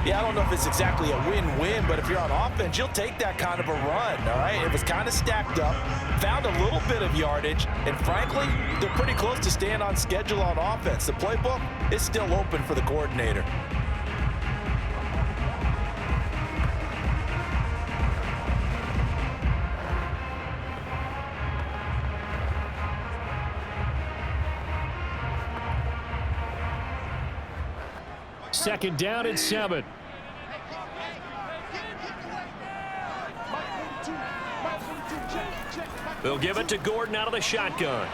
Yeah, I don't know if it's exactly a win-win, but if you're on offense, you'll take that kind of a run, all right? It was kind of stacked up, found a little bit of yardage, and frankly, they're pretty close to staying on schedule on offense. The playbook is still open for the coordinator. Second down and 7. They'll give it to Gordon out of the shotgun.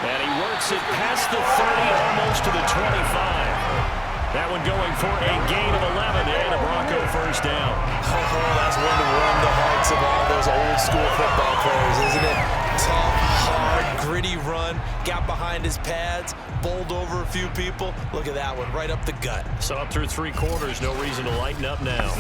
And he works it past the 30, almost to the 25. That one going for a gain of 11 and a Bronco first down. Oh, that's one to warm the hearts of all those old school football players, isn't it? Tough, hard, gritty run, got behind his pads, bowled over a few people. Look at that one, right up the gut. So up through 3 quarters, no reason to lighten up now.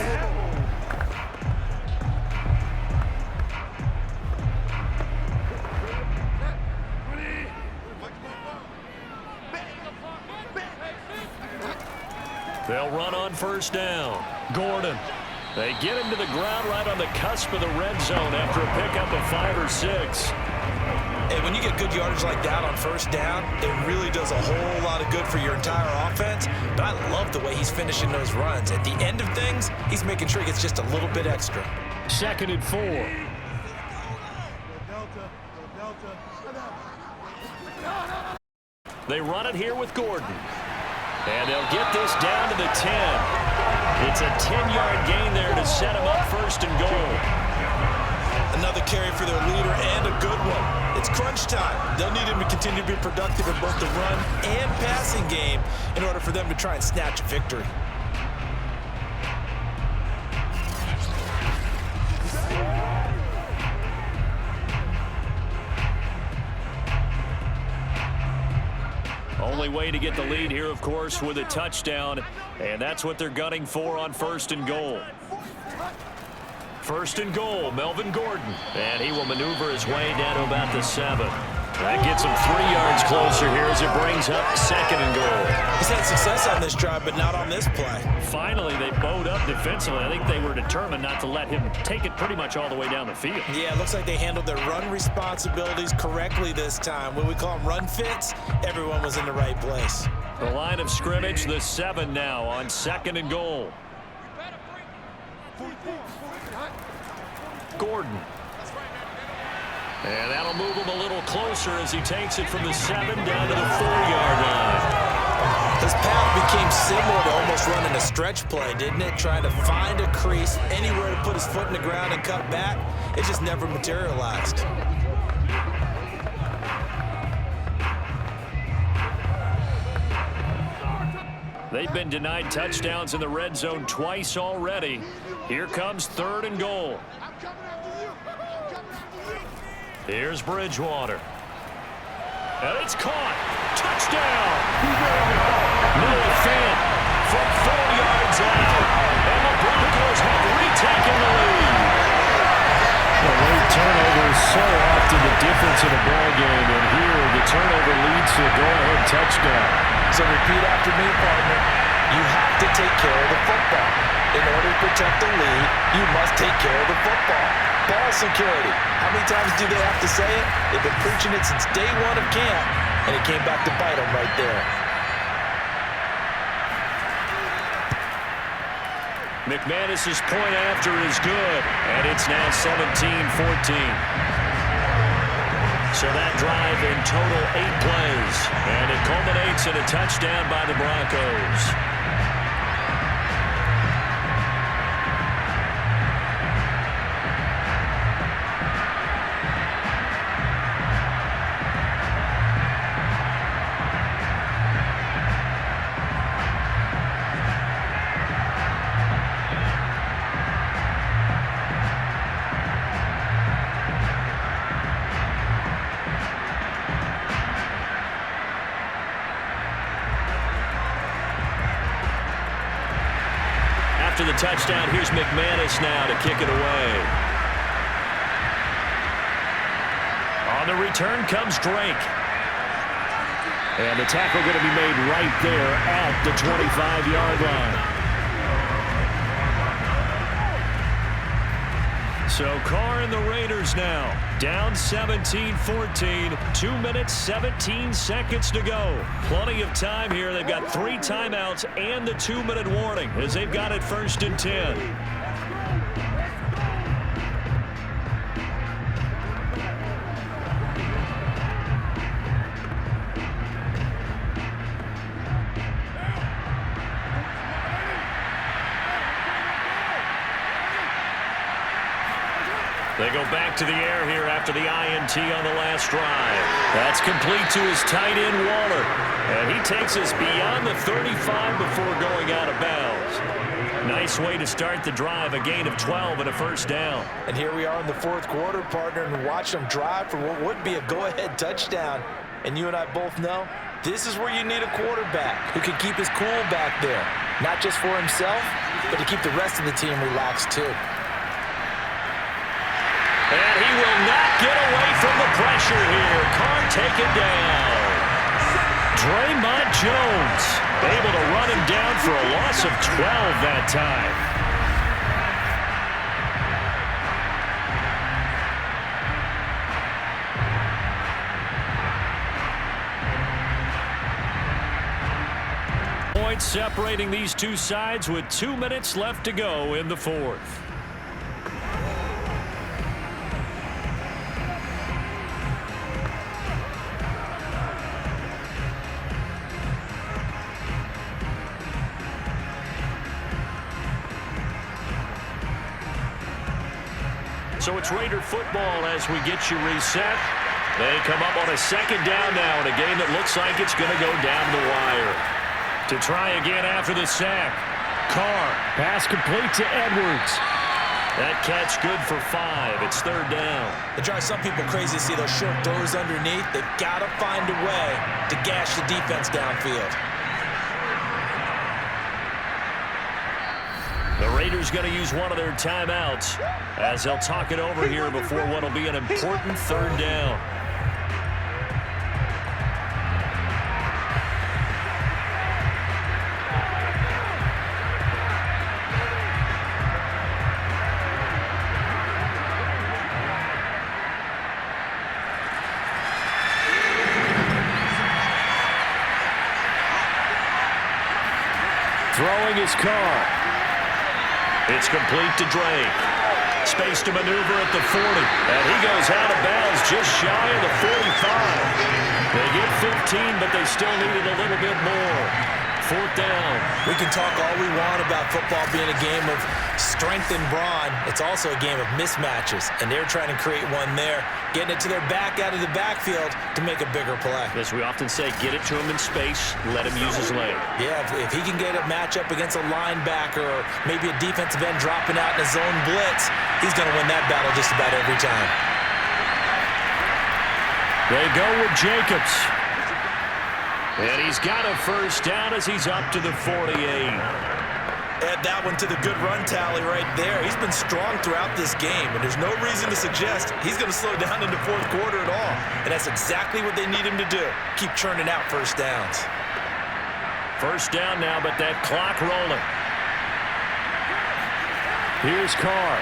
They'll run on first down. Gordon. They get him to the ground right on the cusp of the red zone after a pickup of 5 or 6. And when you get good yardage like that on first down, it really does a whole lot of good for your entire offense. But I love the way he's finishing those runs. At the end of things, he's making sure he gets just a little bit extra. 2nd and 4. They run it here with Gordon. And they'll get this down to the 10. It's a 10-yard gain there to set him up 1st and goal. Another carry for their leader and a good one. It's crunch time. They'll need him to continue to be productive in both the run and passing game in order for them to try and snatch a victory. Only way to get the lead here, of course, with a touchdown, and that's what they're gunning for on 1st and goal. 1st and goal, Melvin Gordon, and he will maneuver his way down to about the 7. That gets him 3 yards closer here as it brings up 2nd and goal. He's had success on this drive, but not on this play. Finally, they bowed up defensively. I think they were determined not to let him take it pretty much all the way down the field. Yeah, it looks like they handled their run responsibilities correctly this time. When we call them run fits, everyone was in the right place. The line of scrimmage, the 7 now on 2nd and goal. Gordon. And that'll move him a little closer as he takes it from the 7 down to the 4-yard line. His path became similar to almost running a stretch play, didn't it? Trying to find a crease, anywhere to put his foot in the ground and cut back. It just never materialized. They've been denied touchdowns in the red zone twice already. Here comes 3rd and goal. Here's Bridgewater. And it's caught. Touchdown! Noah Fant from 4 yards out. And the Broncos have retaken the lead. The late turnover is so often the difference in a ball game. And here, the turnover leads to a go-ahead touchdown. So repeat after me, partner. You have to take care of the football. In order to protect the lead, you must take care of the football. Ball security. How many times do they have to say it? They've been preaching it since day one of camp, and it came back to bite them right there. McManus's point after is good, and it's now 17-14. So that drive in total 8 plays, and it culminates in a touchdown by the Broncos. After the touchdown, here's McManus now to kick it away. On the return comes Drake. And the tackle going to be made right there at the 25-yard line. So Carr and the Raiders now down 17-14. 2 minutes, 17 seconds to go. Plenty of time here. They've got 3 timeouts and the 2-minute warning as they've got it 1st and 10. They go back to the air here after the INT on the last drive. That's complete to his tight end, Waller. And he takes us beyond the 35 before going out of bounds. Nice way to start the drive, a gain of 12 and a 1st down. And here we are in the 4th quarter, partner, and watch them drive for what would be a go-ahead touchdown. And you and I both know this is where you need a quarterback who can keep his cool back there. Not just for himself, but to keep the rest of the team relaxed too. And he will not get away from the pressure here. Carr taken down. Draymond Jones able to run him down for a loss of 12 that time. Points separating these two sides with 2 minutes left to go in the 4th. So it's Raider football as we get you reset. They come up on a 2nd down now in a game that looks like it's going to go down the wire. To try again after the sack. Carr, pass complete to Edwards. That catch good for 5. It's 3rd down. It drives some people crazy to see those short throws underneath. They've got to find a way to gash the defense downfield. The Raiders going to use one of their timeouts as they'll talk it over here before what will be an important 3rd down. Throwing his Carr. It's complete to Drake. Space to maneuver at the 40. And he goes out of bounds just shy of the 45. They get 15, but they still needed a little bit more. 4th down. We can talk all we want about football being a game of strength and brawn. It's also a game of mismatches, and they're trying to create one there, getting it to their back out of the backfield to make a bigger play. As we often say, get it to him in space, let him use his leg. Yeah, if he can get a matchup against a linebacker or maybe a defensive end dropping out in a zone blitz, he's going to win that battle just about every time. They go with Jacobs. And he's got a 1st down as he's up to the 48. Add that one to the good run tally right there. He's been strong throughout this game, and there's no reason to suggest he's going to slow down in the 4th quarter at all. And that's exactly what they need him to do. Keep churning out 1st downs. 1st down now, but that clock rolling. Here's Carr.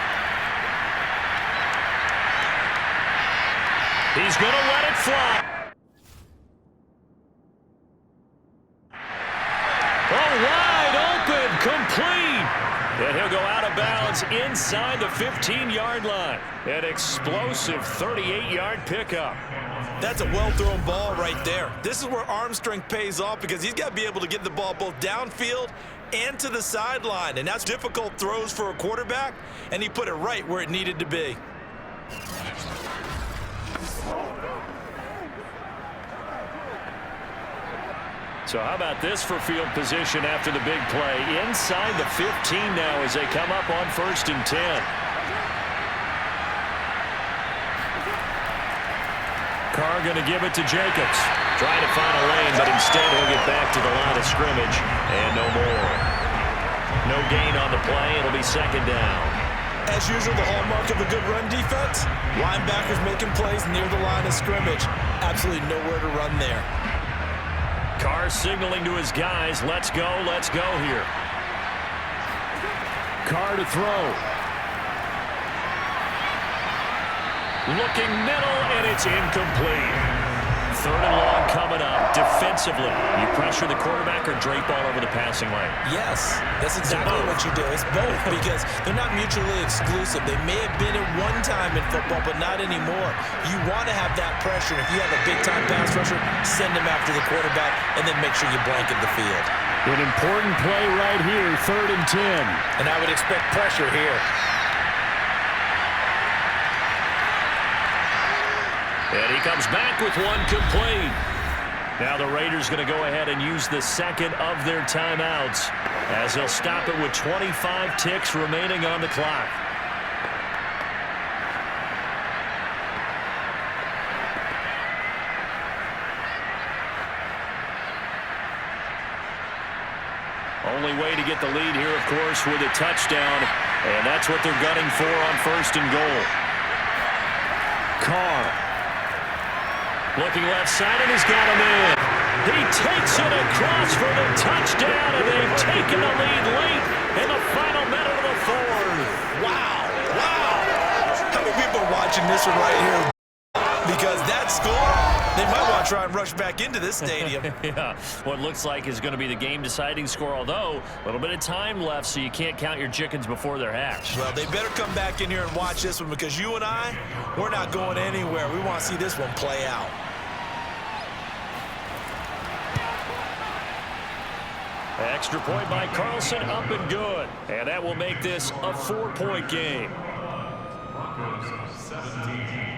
He's going to let it fly. Oh, wide open, complete. And he'll go out of bounds inside the 15-yard line. An explosive 38-yard pickup. That's a well-thrown ball right there. This is where arm strength pays off because he's got to be able to get the ball both downfield and to the sideline. And that's difficult throws for a quarterback, and he put it right where it needed to be. So how about this for field position after the big play? Inside the 15 now as they come up on 1st and 10. Carr going to give it to Jacobs. Trying to find a lane, but instead he'll get back to the line of scrimmage. And no more. No gain on the play. It'll be 2nd down. As usual, the hallmark of a good run defense, linebackers making plays near the line of scrimmage. Absolutely nowhere to run there. Carr signaling to his guys, let's go here. Carr to throw. Looking middle, and it's incomplete. 3rd and long coming up. Defensively, you pressure the quarterback or drape all over the passing lane? Yes, that's exactly what you do. It's both because they're not mutually exclusive. They may have been at one time in football, but not anymore. You want to have that pressure. If you have a big-time pass rusher, send him after the quarterback, and then make sure you blanket the field. An important play right here, 3rd and 10. And I would expect pressure here. And he comes back with one complete. Now the Raiders going to go ahead and use the 2nd of their timeouts as they'll stop it with 25 ticks remaining on the clock. Only way to get the lead here, of course, with a touchdown. And that's what they're gunning for on 1st and goal. Carr. Looking left side, and he's got him in. He takes it across for the touchdown, and they've taken the lead late in the final minute of the 4th. Wow. How many people are watching this one right here? Because that score, they might want to try and rush back into this stadium. Yeah, what looks like is going to be the game-deciding score, although a little bit of time left, so you can't count your chickens before they're hatched. Well, they better come back in here and watch this one because you and I, we're not going anywhere. We want to see this one play out. Extra point by Carlson, up and good. And that will make this a 4-point game. Broncos 17.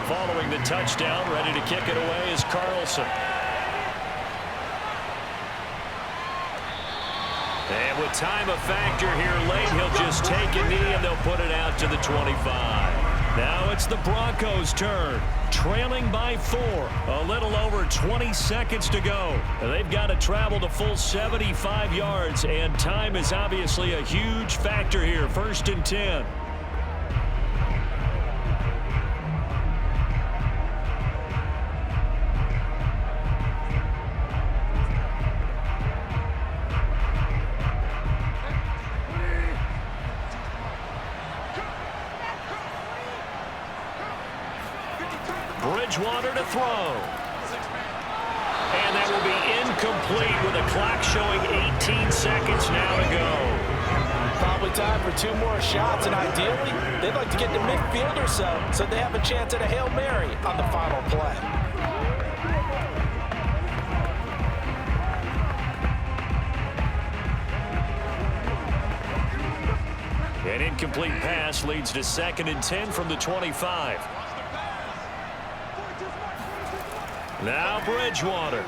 Following the touchdown, ready to kick it away is Carlson. And with time a factor here late, he'll just take a knee and they'll put it out to the 25. Now it's the Broncos' turn, trailing by 4. A little over 20 seconds to go. They've got to travel the full 75 yards, and time is obviously a huge factor here. 1st and 10. Bridgewater to throw. And that will be incomplete with a clock showing 18 seconds now to go. Probably time for 2 more shots, and ideally, they'd like to get to midfield or so they have a chance at a Hail Mary on the final play. An incomplete pass leads to 2nd and 10 from the 25. Now Bridgewater.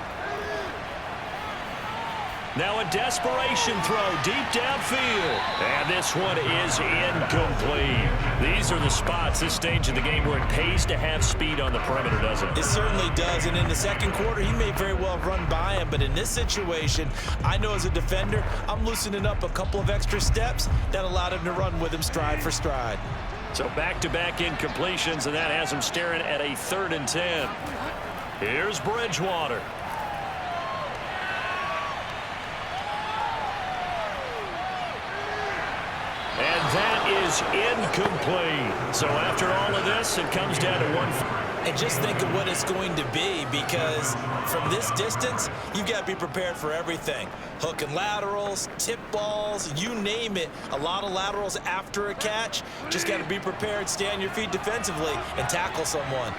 Now a desperation throw deep downfield. And this one is incomplete. These are the spots this stage of the game where it pays to have speed on the perimeter, doesn't it? It certainly does, and in the second quarter, he may very well run by him, but in this situation, I know as a defender, I'm loosening up a couple of extra steps that allowed him to run with him stride for stride. So back-to-back incompletions, and that has him staring at a 3rd and 10. Here's Bridgewater. And that is incomplete. So after all of this, it comes down to 1. And just think of what it's going to be, because from this distance, you've got to be prepared for everything. Hook and laterals, tip balls, you name it. A lot of laterals after a catch. Just got to be prepared, stay on your feet defensively, and tackle someone.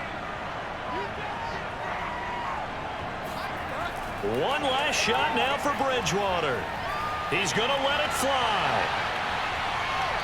One last shot now for Bridgewater. He's going to let it fly.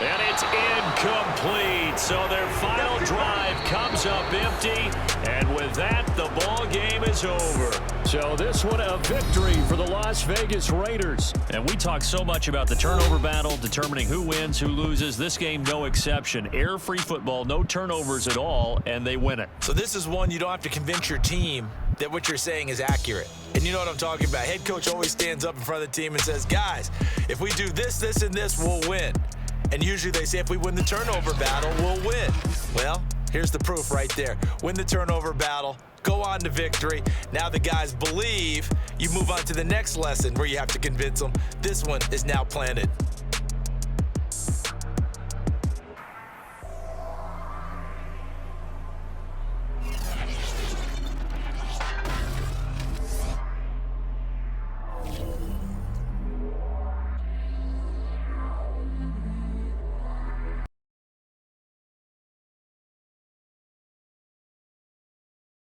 And it's incomplete. So their final drive comes up empty. And with that, the ball game is over. So this one a victory for the Las Vegas Raiders. And we talk so much about the turnover battle, determining who wins, who loses. This game, no exception. Error-free football, no turnovers at all, and they win it. So this is one you don't have to convince your team that what you're saying is accurate. And you know what I'm talking about. Head coach always stands up in front of the team and says, guys, if we do this, this, and this, we'll win. And usually they say if we win the turnover battle, we'll win. Well, here's the proof right there. Win the turnover battle, go on to victory. Now the guys believe. You move on to the next lesson where you have to convince them. This one is now planted.